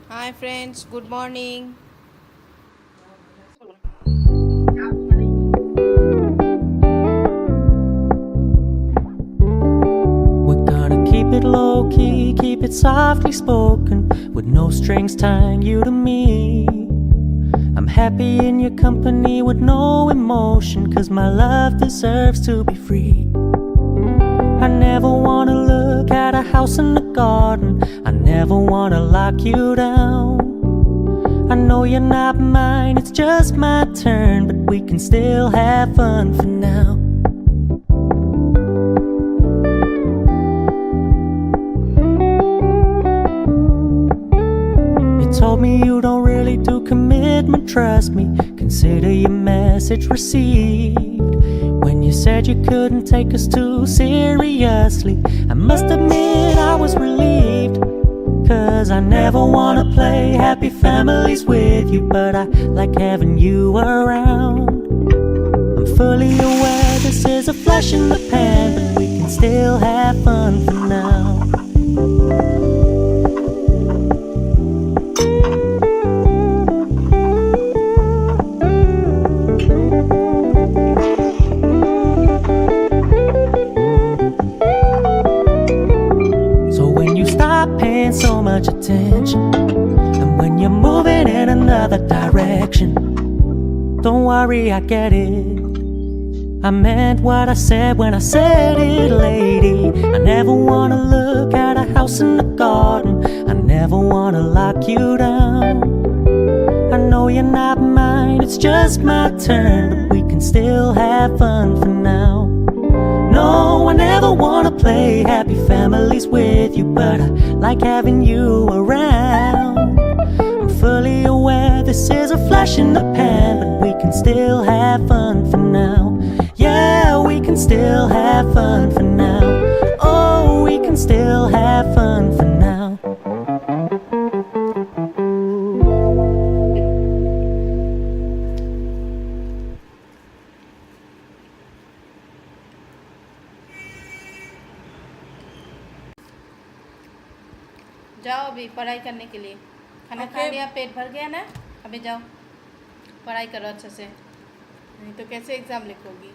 Hi friends, good morning. We're gonna keep it low key, keep it softly spoken, with no strings tying you to me. I'm happy in your company with no emotion, 'cause my love deserves to be free. I never wanna look at a house in the garden, I never wanna lock you down. I know you're not mine, it's just my turn, but we can still have fun for now. You told me you don't really do commitment, trust me, consider your message received. When you said you couldn't take us too seriously, I must admit I was relieved. 'Cause I never wanna play happy families with you, but I like having you around. I'm fully aware this is a flash in the pan, but we can still have fun for now. So when you stop paying so much attention, and when you're moving in another direction, don't worry, I get it. I meant what I said when I said it, lady. I never wanna look at a house in the garden, I never wanna lock you down. I know you're not mine, it's just my turn, but we can still have fun for now. No, I never wanna play happy families with you, but I like having you around. I'm fully aware this is a flash in the pan, but we can still have fun for now. Yeah, we can still have fun for now. Oh, we can still have fun for now. जाओ अभी पढ़ाई करने के लिए। खाना खा Okay. लिया, पेट भर गया ना? अभी जाओ पढ़ाई करो अच्छे से, नहीं तो कैसे एग्ज़ाम लिखोगी?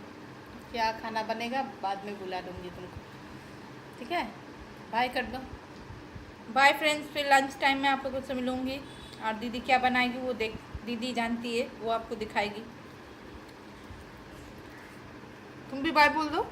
क्या खाना बनेगा बाद में बुला दूँगी तुमको, ठीक है? बाय कर दो। बाय फ्रेंड्स, फिर लंच टाइम में आप लोगों से मिलूंगी और दीदी क्या बनाएगी वो दीदी जानती है, वो आपको दिखाएगी। तुम भी बाय बोल दो।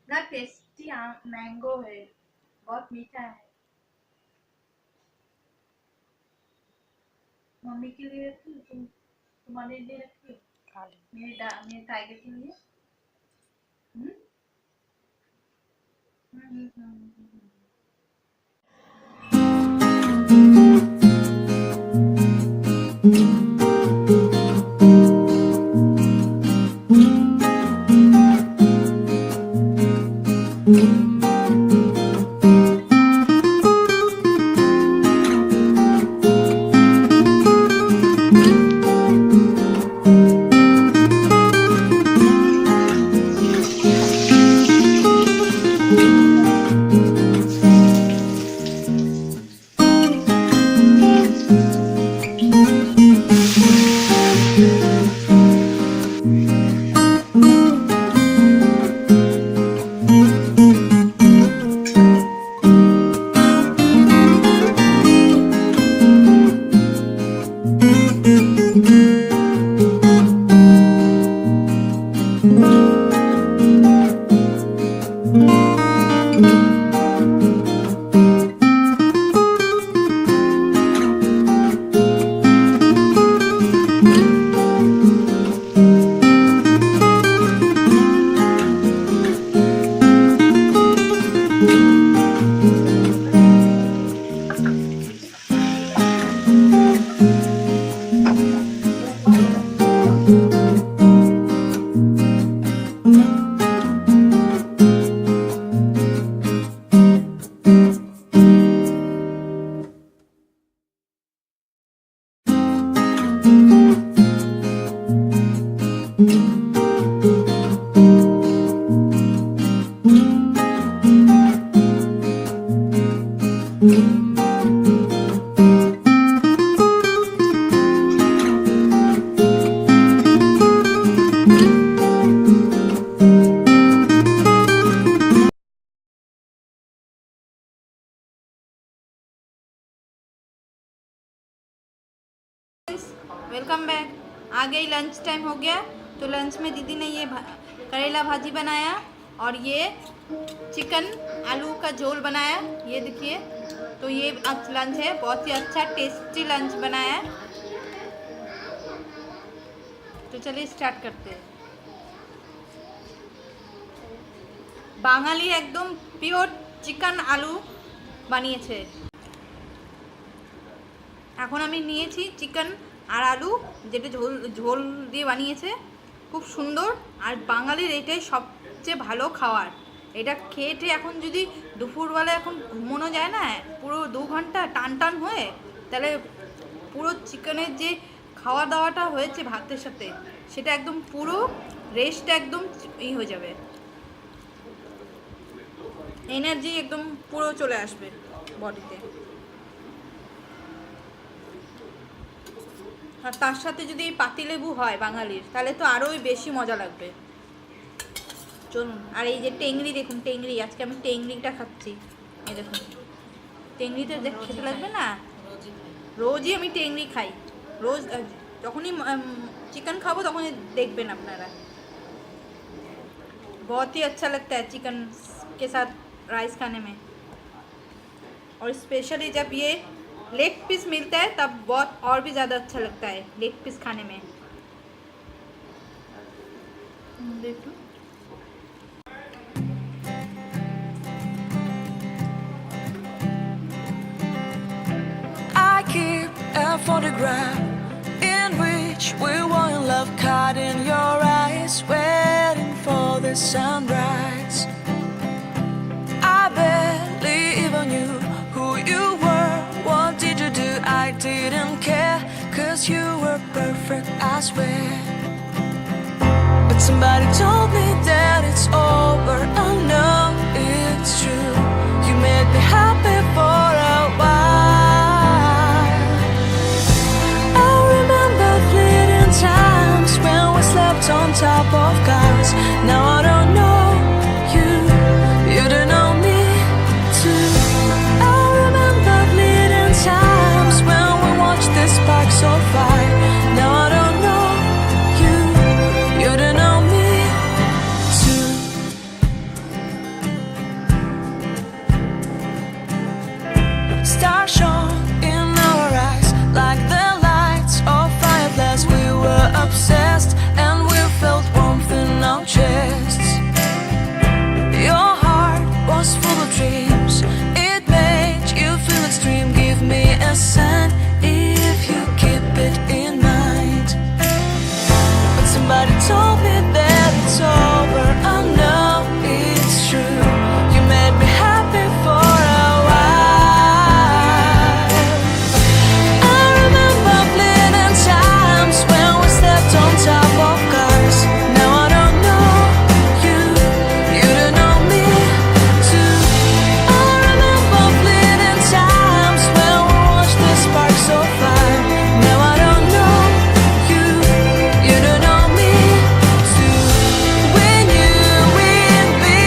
ना टेस्टी मैंगो है, बहुत मीठा है। मम्मी के लिए रखी हो, तुम्हारे लिए रखी हो, खा ले। मेरे टाइगर के लिए। हम्म? Welcome back. आ गई लंच टाइम हो गया, तो लंच में दीदी ने ये करेला भाजी बनाया और ये चिकन आलू का झोल बनाया। ये देखिए, तो ये आज लंच है, बहुत ही अच्छा टेस्टी लंच बनाया है। तो चलिए स्टार्ट करते हैं। বাঙালি একদম পিওর চিকেন আলু বানিয়েছে। এখন আমি নিয়েছি চিকেন আর আলু, যেটা ঝোল ঝোল দিয়ে বানিয়েছে, খুব সুন্দর। আর বাঙালির এটাই সবচেয়ে ভালো খাবার। এটা খেয়েটে এখন যদি দুপুরবেলা এখন ঘুমোনো যায় না, পুরো 2 ঘন্টা টান টান হয়ে, তাহলে পুরো চিকেনের যে খাওয়া দাওয়াটা হয়েছে ভাতের সাথে, সেটা একদম পুরো রেস্টটা একদম হয়ে যাবে, এনার্জি একদম পুরো চলে আসবে বডিতে। আর তার সাথে যদি পাতিলেবু হয় বাঙালির, তাহলে তো আরোই বেশি মজা লাগবে। চলুন। আর এই যে টেংরি দেখুন, টেংরি, আজকে আমি টেংরিটা খাচ্ছি। এই দেখুন, টেংরিতে খেতে লাগবে না, রোজই আমি টেংরি খাই। रोज़ যখনই चिकन खाबो तखनी देखबेन अपनारा, बहुत ही अच्छा लगता है चिकन के साथ राइस खाने में। और स्पेशली जब ये लेग पीस मिलता है तब बहुत और भी ज़्यादा अच्छा लगता है लेग पीस खाने में। देखो I keep a photograph in which we were in love, caught in your eyes, waiting for the sunrise. I barely even knew who you were, what did you do? I didn't care, 'cause you were perfect, I swear. But somebody told me that it's over, I know it's true. You made me happy for a while. I remember fleeting times when we slept on top of cars. Now I don't know you, you don't know me too. I remember fleeting times when we watched the sparks so fire. Now I don't know innocent if you keep it in mind. But somebody told me that it's over. I know it's true. You made me happy for a while. I remember fleeting times when we stepped on top of cars. Now I don't know you, you don't know me too. I remember fleeting times when we watched the sparks so far. Now I don't know you, you don't know me too. When you with me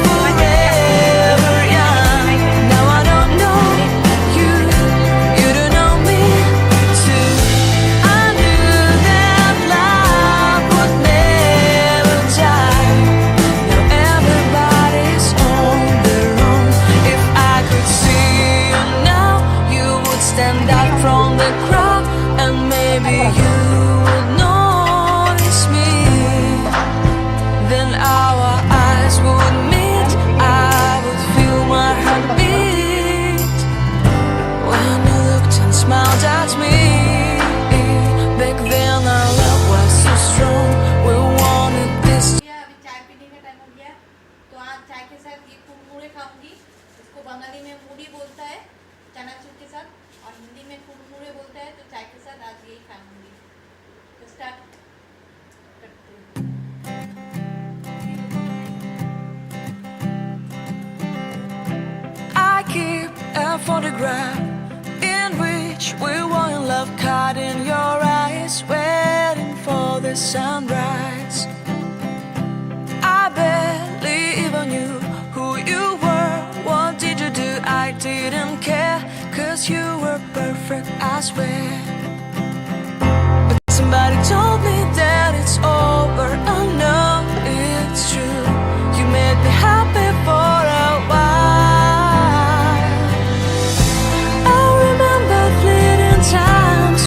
forever young. Now I don't know you, you don't know me too. I knew that love would never die. Now everybody's on their own. If I could see you now, you would stand out from the crowd, and maybe you would notice me. Then our eyes would meet, I would feel my heart beat when you looked and smiled at me. Back then our love was so strong, we wanted this. अभी चाय पीने का time हो गया, तो आज चाय के साथ ये कुरमुरे खाऊंगी। इसको बंगाली में मूढ़ी बोलता है, चनाचूर के साथ, और हिंदी में कुरमुरे बोलता है। तो चाय के साथ आज यही खाऊंगी। तो स्टार्ट करते हैं। I keep a photograph in which we were in love, caught in your eyes, waiting for the sunrise. I barely even knew who you were. What did you do? I didn't care, 'cause you were perfect, I swear.